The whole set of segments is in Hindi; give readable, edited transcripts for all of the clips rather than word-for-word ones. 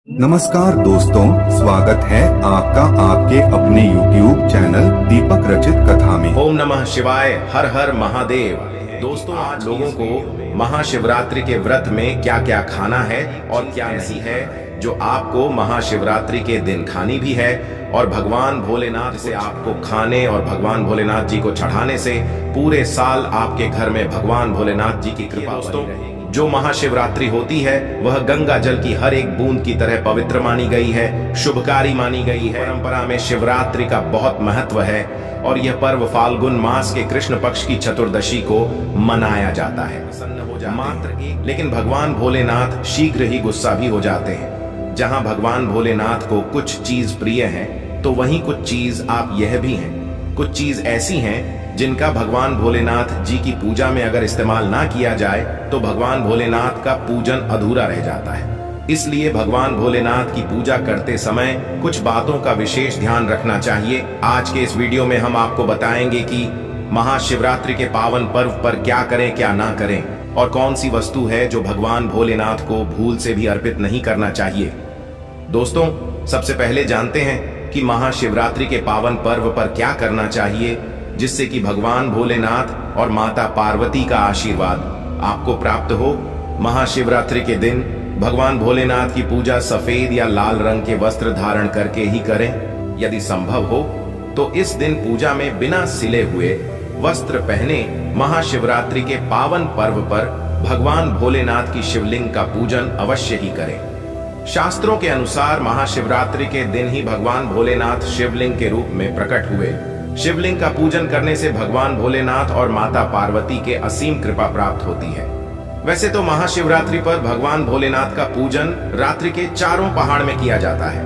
नमस्कार दोस्तों, स्वागत है आपका आपके अपने YouTube चैनल दीपक रचित कथा में। ओम नमः शिवाय, हर हर महादेव। दोस्तों, आज लोगों को महाशिवरात्रि के व्रत में क्या क्या खाना है और क्या नहीं है, जो आपको महाशिवरात्रि के दिन खानी भी है और भगवान भोलेनाथ से आपको खाने और भगवान भोलेनाथ जी को चढ़ाने से पूरे साल आपके घर में भगवान भोलेनाथ जी की कृपा दोस्तों रहेगी। जो महाशिवरात्रि होती है वह गंगा जल की हर एक बूंद की तरह पवित्र मानी गई है, शुभकारी मानी गई है। परंपरा में शिवरात्रि का बहुत महत्व है और यह पर्व फाल्गुन मास के कृष्ण पक्ष की चतुर्दशी को मनाया जाता है। प्रसन्न हो जाते मात्र एक, लेकिन भगवान भोलेनाथ शीघ्र ही गुस्सा भी हो जाते हैं। जहां भगवान भोलेनाथ को कुछ चीज प्रिय है तो वहीं कुछ चीज आप यह भी हैं। कुछ चीज ऐसी हैं जिनका भगवान भोलेनाथ जी की पूजा में अगर इस्तेमाल ना किया जाए तो भगवान भोलेनाथ का पूजन अधूरा रह जाता है। इसलिए भगवान भोलेनाथ की पूजा करते समय कुछ बातों का विशेष ध्यान रखना चाहिए। आज के इस वीडियो में हम आपको बताएंगे कि महाशिवरात्रि के पावन पर्व पर क्या करें क्या ना करें और कौन सी वस्तु है जो भगवान भोलेनाथ को भूल से भी अर्पित नहीं करना चाहिए। दोस्तों, सबसे पहले जानते हैं कि महाशिवरात्रि के पावन पर्व पर क्या करना चाहिए जिससे कि भगवान भोलेनाथ और माता पार्वती का आशीर्वाद आपको प्राप्त हो। महाशिवरात्रि के दिन भगवान भोलेनाथ की पूजा सफेद या लाल रंग के वस्त्र धारण करके ही करें। यदि संभव हो तो इस दिन पूजा में बिना सिले हुए वस्त्र पहने महाशिवरात्रि के पावन पर्व पर भगवान भोलेनाथ की शिवलिंग का पूजन अवश्य ही करें। शास्त्रों के अनुसार महाशिवरात्रि के दिन ही भगवान भोलेनाथ शिवलिंग के रूप में प्रकट हुए। शिवलिंग का पूजन करने से भगवान भोलेनाथ और माता पार्वती के असीम कृपा प्राप्त होती है। वैसे तो महाशिवरात्रि पर भगवान भोलेनाथ का पूजन रात्रि के चारों पहाड़ में किया जाता है।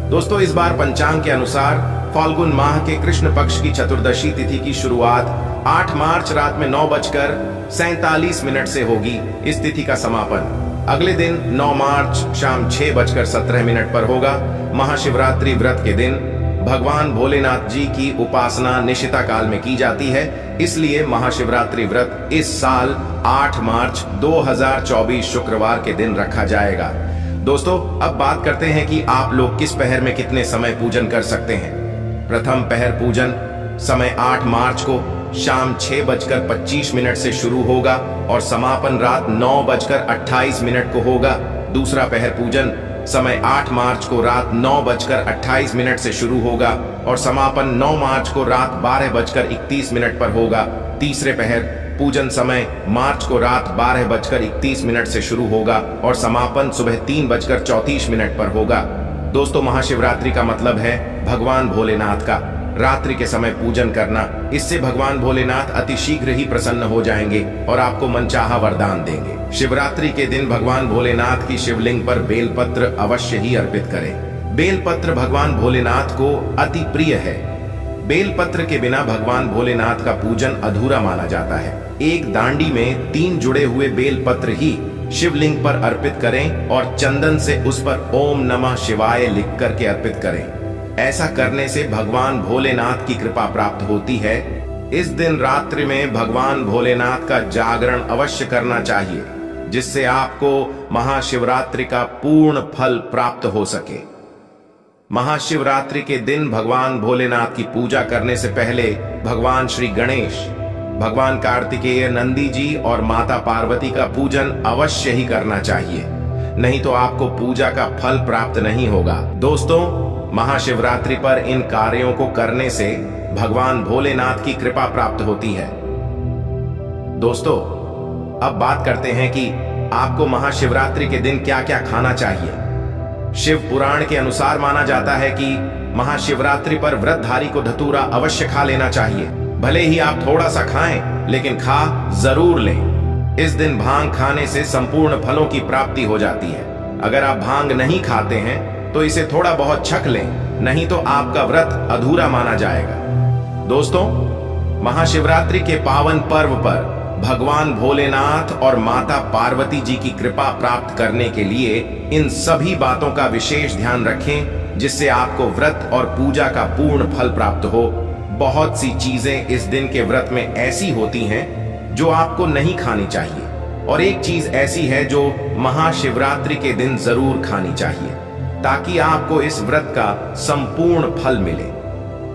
दोस्तों, इस बार पंचांग के अनुसार फाल्गुन माह के कृष्ण पक्ष की चतुर्दशी तिथि की शुरुआत 8 मार्च रात में 9:47 से होगी। इस तिथि का समापन अगले दिन 9 मार्च शाम 6:17 पर होगा। महाशिवरात्रि व्रत के दिन भगवान भोलेनाथ जी की उपासना निशिता काल में की जाती है, इसलिए महाशिवरात्रि व्रत इस साल 8 मार्च 2024 शुक्रवार के दिन रखा जाएगा। दोस्तों, अब बात करते हैं कि आप लोग किस पहर में कितने समय पूजन कर सकते हैं। प्रथम पहर पूजन समय 8 मार्च को शाम 6:25 से शुरू होगा और समापन रात 9:28 को होगा। दूसरा पहर पूजन समय 8 मार्च को रात 9:28 से शुरू होगा और समापन 9 मार्च को रात 12:31 पर होगा। तीसरे पहर पूजन समय मार्च को रात 12:31 से शुरू होगा और समापन सुबह 3:34 पर होगा। दोस्तों, महाशिवरात्रि का मतलब है भगवान भोलेनाथ का रात्रि के समय पूजन करना। इससे भगवान भोलेनाथ अति शीघ्र ही प्रसन्न हो जाएंगे और आपको मनचाहा वरदान देंगे। शिवरात्रि के दिन भगवान भोलेनाथ की शिवलिंग पर बेलपत्र अवश्य ही अर्पित करें। बेलपत्र भगवान भोलेनाथ को अति प्रिय है। बेलपत्र के बिना भगवान भोलेनाथ का पूजन अधूरा माना जाता है। एक दांडी में 3 जुड़े हुए बेलपत्र ही शिवलिंग पर अर्पित करें और चंदन से उस पर ओम नमः शिवाय लिख करके अर्पित करें। ऐसा करने से भगवान भोलेनाथ की कृपा प्राप्त होती है। इस दिन रात्रि में भगवान भोलेनाथ का जागरण अवश्य करना चाहिए, जिससे आपको महाशिवरात्रि का पूर्ण फल प्राप्त हो सके। महाशिवरात्रि के दिन भगवान भोलेनाथ की पूजा करने से पहले भगवान श्री गणेश, भगवान कार्तिकेय, नंदी जी और माता पार्वती का पूजन अवश्य ही करना चाहिए, नहीं तो आपको पूजा का फल प्राप्त नहीं होगा। दोस्तों, महाशिवरात्रि पर इन कार्यों को करने से भगवान भोलेनाथ की कृपा प्राप्त होती है। दोस्तों, अब बात करते हैं कि आपको महाशिवरात्रि के दिन क्या क्या खाना चाहिए। शिव पुराण के अनुसार माना जाता है कि महाशिवरात्रि पर व्रतधारी को धतूरा अवश्य खा लेना चाहिए। भले ही आप थोड़ा सा खाएं, लेकिन खा जरूर लें। इस दिन भांग खाने से संपूर्ण फलों की प्राप्ति हो जाती है। अगर आप भांग नहीं खाते हैं तो इसे थोड़ा बहुत छक लें, नहीं तो आपका व्रत अधूरा माना जाएगा। दोस्तों, महाशिवरात्रि के पावन पर्व पर भगवान भोलेनाथ और माता पार्वती जी की कृपा प्राप्त करने के लिए इन सभी बातों का विशेष ध्यान रखें, जिससे आपको व्रत और पूजा का पूर्ण फल प्राप्त हो। बहुत सी चीजें इस दिन के व्रत में ऐसी होती हैं जो आपको नहीं खानी चाहिए और एक चीज ऐसी है जो महाशिवरात्रि के दिन जरूर खानी चाहिए। ताकि आपको इस व्रत का संपूर्ण फल मिले।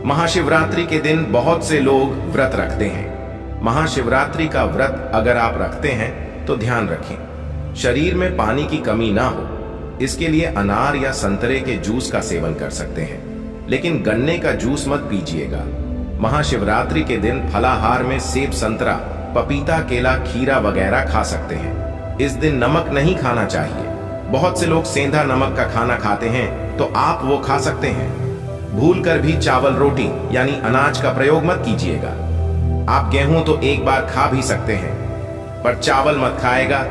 महाशिवरात्रि के दिन बहुत से लोग व्रत रखते हैं। महाशिवरात्रि का व्रत अगर आप रखते हैं तो ध्यान रखें, शरीर में पानी की कमी ना हो। इसके लिए अनार या संतरे के जूस का सेवन कर सकते हैं, लेकिन गन्ने का जूस मत पीजिएगा। महाशिवरात्रि के दिन फलाहार में सेब, संतरा, पपीता, केला, खीरा वगैरह खा सकते हैं। इस दिन नमक नहीं खाना चाहिए। बहुत से लोग सेंधा नमक का खाना खाते हैं, तो आप वो खा सकते हैं। भूल कर भी चावल रोटी यानी अनाज का प्रयोग मत कीजिएगा। आप गेहूं तो एक बार खा भी सकते हैं, पर चावल मत खाएगा,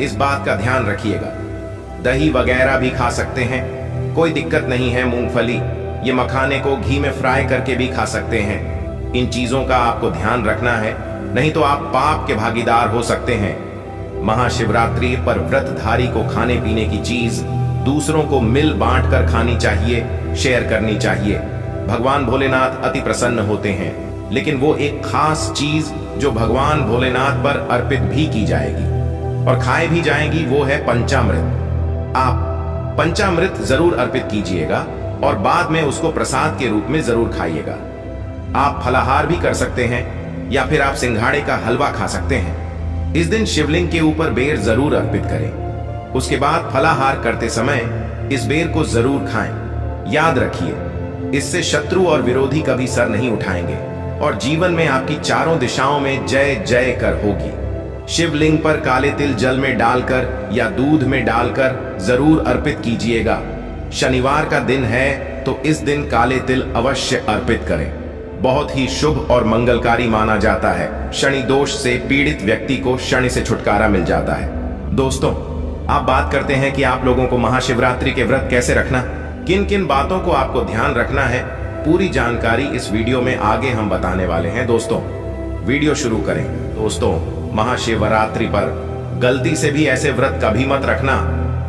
इस बात का ध्यान रखिएगा। दही वगैरह भी खा सकते हैं, कोई दिक्कत नहीं है। मूंगफली, ये मखाने को घी में फ्राई करके भी खा सकते हैं। इन चीजों का आपको ध्यान रखना है, नहीं तो आप पाप के भागीदार हो सकते हैं। महाशिवरात्रि पर व्रतधारी को खाने पीने की चीज दूसरों को मिल बांट कर खानी चाहिए, शेयर करनी चाहिए। भगवान भोलेनाथ अति प्रसन्न होते हैं, लेकिन वो एक खास चीज जो भगवान भोलेनाथ पर अर्पित भी की जाएगी और खाए भी जाएगी, वो है पंचामृत। आप पंचामृत जरूर अर्पित कीजिएगा और बाद में उसको प्रसाद के रूप में जरूर खाइएगा। आप फलाहार भी कर सकते हैं या फिर आप सिंघाड़े का हलवा खा सकते हैं। इस दिन शिवलिंग के ऊपर बेर जरूर अर्पित करें। उसके बाद फलाहार करते समय इस बेर को जरूर खाएं। याद रखिए, इससे शत्रु और विरोधी कभी सर नहीं उठाएंगे और जीवन में आपकी चारों दिशाओं में जय जय कर होगी। शिवलिंग पर काले तिल जल में डालकर या दूध में डालकर जरूर अर्पित कीजिएगा। शनिवार का दिन है तो इस दिन काले तिल अवश्य अर्पित करें। बहुत ही शुभ और मंगलकारी माना जाता है। शनि दोष से पीड़ित व्यक्ति को शनि से छुटकारा मिल जाता है। दोस्तों, आप बात करते हैं कि आप लोगों को महाशिवरात्रि के व्रत कैसे रखना, किन किन बातों को आपको ध्यान रखना है, पूरी जानकारी इस वीडियो में आगे हम बताने वाले हैं। दोस्तों, वीडियो शुरू करें। दोस्तों, महाशिवरात्रि पर गलती से भी ऐसे व्रत कभी मत रखना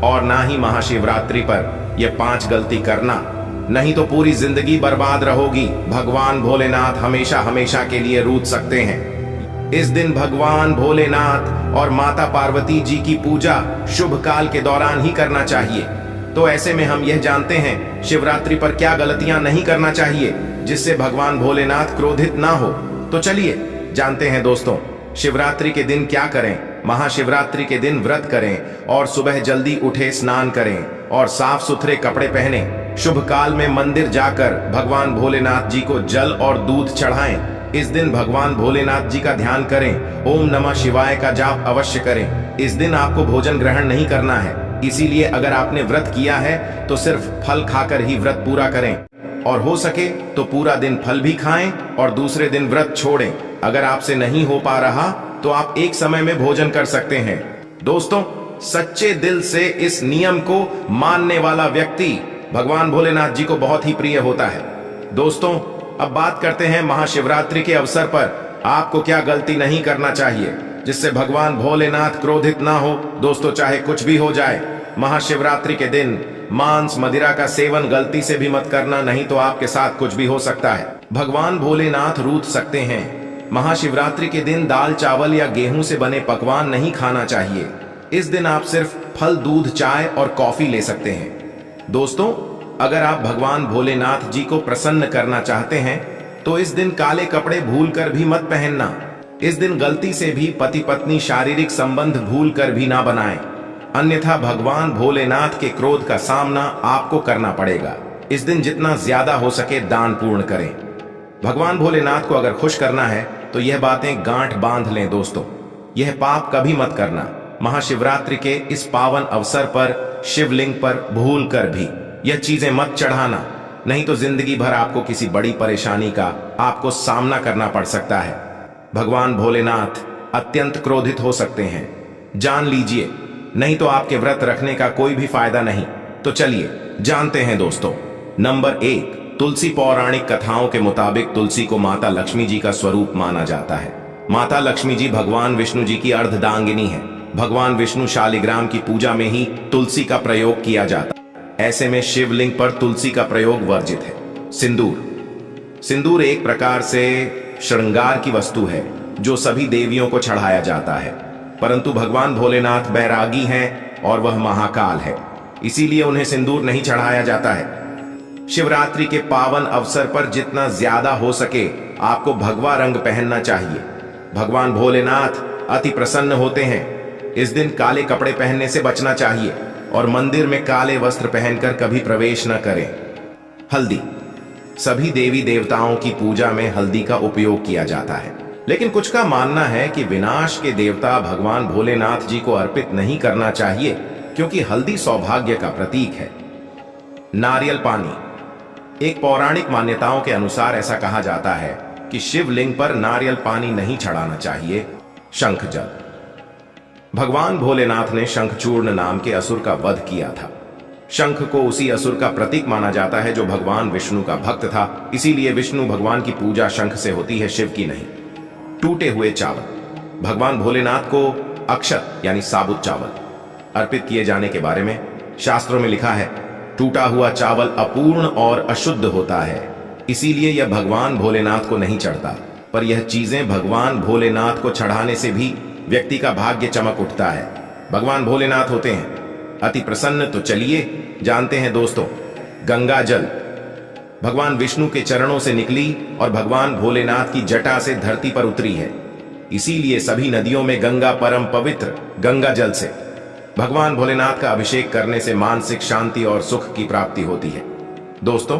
और ना ही महाशिवरात्रि पर ये 5 गलती करना, नहीं तो पूरी जिंदगी बर्बाद रहोगी। भगवान भोलेनाथ हमेशा हमेशा के लिए रूठ सकते हैं। इस दिन भगवान भोलेनाथ और माता पार्वती जी की पूजा शुभ काल के दौरान ही करना चाहिए। तो ऐसे में हम यह जानते हैं शिवरात्रि पर क्या गलतियां नहीं करना चाहिए जिससे भगवान भोलेनाथ क्रोधित ना हो। तो चलिए जानते हैं दोस्तों, शिवरात्रि के दिन क्या करें। महाशिवरात्रि के दिन व्रत करें और सुबह जल्दी उठे, स्नान करें और साफ सुथरे कपड़े पहने। शुभ काल में मंदिर जाकर भगवान भोलेनाथ जी को जल और दूध चढ़ाएं। इस दिन भगवान भोलेनाथ जी का ध्यान करें। ओम नमः शिवाय का जाप अवश्य करें। इस दिन आपको भोजन ग्रहण नहीं करना है, इसीलिए अगर आपने व्रत किया है तो सिर्फ फल खाकर ही व्रत पूरा करें और हो सके तो पूरा दिन फल भी खाएं और दूसरे दिन व्रत छोड़ें। अगर आपसे नहीं हो पा रहा तो आप एक समय में भोजन कर सकते हैं। दोस्तों, सच्चे दिल से इस नियम को मानने वाला व्यक्ति भगवान भोलेनाथ जी को बहुत ही प्रिय होता है। दोस्तों, अब बात करते हैं महाशिवरात्रि के अवसर पर आपको क्या गलती नहीं करना चाहिए जिससे भगवान भोलेनाथ क्रोधित ना हो। दोस्तों, चाहे कुछ भी हो जाए, महाशिवरात्रि के दिन मांस मदिरा का सेवन गलती से भी मत करना, नहीं तो आपके साथ कुछ भी हो सकता है। भगवान भोलेनाथ रूठ सकते हैं। महाशिवरात्रि के दिन दाल, चावल या गेहूं से बने पकवान नहीं खाना चाहिए। इस दिन आप सिर्फ फल, दूध, चाय और कॉफी ले सकते हैं। दोस्तों, अगर आप भगवान भोलेनाथ जी को प्रसन्न करना चाहते हैं तो इस दिन काले कपड़े भूलकर भी मत पहनना। इस दिन गलती से भी पति पत्नी शारीरिक संबंध भूलकर भी ना बनाएं, अन्यथा भगवान भोलेनाथ के क्रोध का सामना आपको करना पड़ेगा। इस दिन जितना ज्यादा हो सके दान पूर्ण करें। भगवान भोलेनाथ को अगर खुश करना है तो यह बातें गांठ बांध लें। दोस्तों, यह पाप कभी मत करना। महाशिवरात्रि के इस पावन अवसर पर शिवलिंग पर भूल कर भी यह चीजें मत चढ़ाना, नहीं तो जिंदगी भर आपको किसी बड़ी परेशानी का आपको सामना करना पड़ सकता है। भगवान भोलेनाथ अत्यंत क्रोधित हो सकते हैं, जान लीजिए, नहीं तो आपके व्रत रखने का कोई भी फायदा नहीं। तो चलिए जानते हैं दोस्तों। नंबर 1, तुलसी। पौराणिक कथाओं के मुताबिक तुलसी को माता लक्ष्मी जी का स्वरूप माना जाता है। माता लक्ष्मी जी भगवान विष्णु जी की अर्धदांगिनी है। भगवान विष्णु शालिग्राम की पूजा में ही तुलसी का प्रयोग किया जाता है। ऐसे में शिवलिंग पर तुलसी का प्रयोग वर्जित है। सिंदूर एक प्रकार से श्रृंगार की वस्तु है जो सभी देवियों को चढ़ाया जाता है, परंतु भगवान भोलेनाथ बैरागी हैं और वह महाकाल है। इसीलिए उन्हें सिंदूर नहीं चढ़ाया जाता है। शिवरात्रि के पावन अवसर पर जितना ज्यादा हो सके आपको भगवा रंग पहनना चाहिए। भगवान भोलेनाथ अति प्रसन्न होते हैं। इस दिन काले कपड़े पहनने से बचना चाहिए और मंदिर में काले वस्त्र पहनकर कभी प्रवेश न करें। हल्दी, सभी देवी देवताओं की पूजा में हल्दी का उपयोग किया जाता है, लेकिन कुछ का मानना है कि विनाश के देवता भगवान भोलेनाथ जी को अर्पित नहीं करना चाहिए, क्योंकि हल्दी सौभाग्य का प्रतीक है। नारियल पानी, एक पौराणिक मान्यताओं के अनुसार ऐसा कहा जाता है कि शिवलिंग पर नारियल पानी नहीं चढ़ाना चाहिए। शंख जल, भगवान भोलेनाथ ने शंखचूर्ण नाम के असुर का वध किया था। शंख को उसी असुर का प्रतीक माना जाता है जो भगवान विष्णु का भक्त था, इसीलिए विष्णु भगवान की पूजा शंख से होती है, शिव की नहीं। टूटे हुए चावल, भगवान भोलेनाथ को अक्षत यानी साबुत चावल अर्पित किए जाने के बारे में शास्त्रों में लिखा है, टूटा हुआ चावल अपूर्ण और अशुद्ध होता है, इसीलिए यह भगवान भोलेनाथ को नहीं चढ़ता। पर यह चीजें भगवान भोलेनाथ को चढ़ाने से भी व्यक्ति का भाग्य चमक उठता है। भगवान भोलेनाथ होते हैं अति प्रसन्न। तो चलिए जानते हैं दोस्तों, गंगा जल भगवान विष्णु के चरणों से निकली और भगवान भोलेनाथ की जटा से धरती पर उतरी है, इसीलिए सभी नदियों में गंगा परम पवित्र। गंगा जल से भगवान भोलेनाथ का अभिषेक करने से मानसिक शांति और सुख की प्राप्ति होती है। दोस्तों,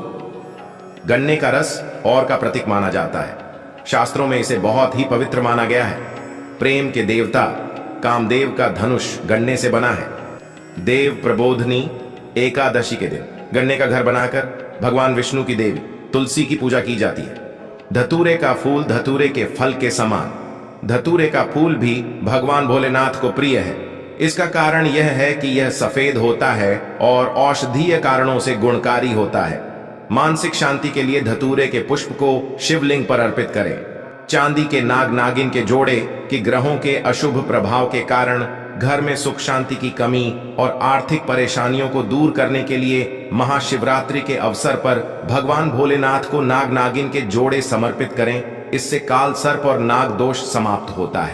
गन्ने का रस और का प्रतीक माना जाता है। शास्त्रों में इसे बहुत ही पवित्र माना गया है। प्रेम के देवता कामदेव का धनुष गन्ने से बना है। देव प्रबोधनी एकादशी के दिन गन्ने का घर बनाकर भगवान विष्णु की देवी तुलसी की पूजा की जाती है। धतूरे का फूल धतूरे के फल के समान, धतूरे का फूल भी भगवान भोलेनाथ को प्रिय है। इसका कारण यह है कि यह सफेद होता है और औषधीय कारणों से गुणकारी होता है। मानसिक शांति के लिए धतूरे के पुष्प को शिवलिंग पर अर्पित करें। चांदी के नाग नागिन के जोड़े कि ग्रहों के अशुभ प्रभाव के कारण घर में सुख शांति की कमी और आर्थिक परेशानियों को दूर करने के लिए महाशिवरात्रि के अवसर पर भगवान भोलेनाथ को नाग नागिन के जोड़े समर्पित करें। इससे काल सर्प और नाग दोष समाप्त होता है।